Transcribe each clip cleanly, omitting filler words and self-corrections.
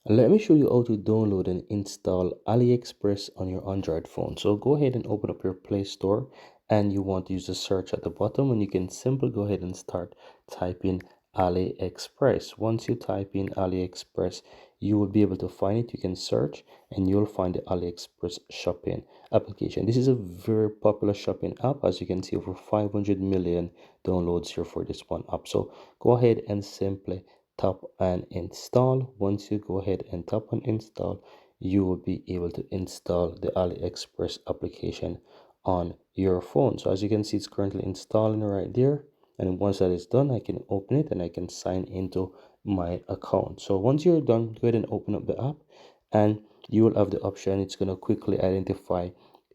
Let me show you how to download and install AliExpress on your Android phone. So go ahead and open up your Play Store and you want to use the search at the bottom, and you can simply go ahead and start typing AliExpress. Once you type in AliExpress, you will be able to find it. You can search and you'll find the AliExpress shopping application. This is a very popular shopping app. As you can see, over 500 million downloads here for this one app. So go ahead and simply tap and install. Once you go ahead and tap on install, you will be able to install the AliExpress application on your phone. So as you can see, it's currently installing right there, and once that is done, I can open it and I can sign into my account. So once you're done, go ahead and open up the app and you will have the option. It's going to quickly identify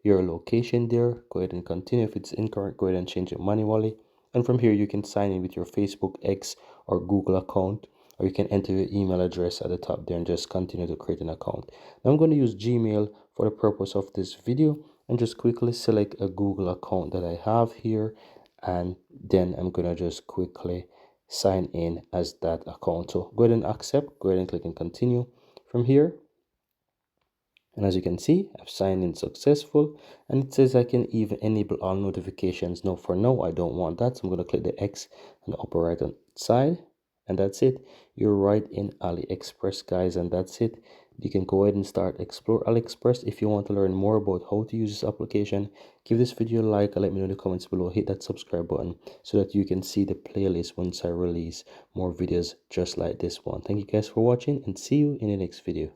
your location there. Go ahead and continue. If it's incorrect, go ahead and change it manually, and from here you can sign in with your Facebook, X, or Google account, or you can enter your email address at the top there and just continue to create an account. Now I'm going to use Gmail for the purpose of this video and just quickly select a Google account that I have here, and then I'm going to just quickly sign in as that account. So go ahead and accept, go ahead and click and continue from here. And as you can see, I've signed in successful, and it says I can even enable all notifications. No, for now, I don't want that. So I'm going to click the X on the upper right hand side, and that's it. You're right in AliExpress, guys, and that's it. You can go ahead and start explore AliExpress. If you want to learn more about how to use this application, give this video a like and let me know in the comments below. Hit that subscribe button so that you can see the playlist once I release more videos just like this one. Thank you guys for watching, and see you in the next video.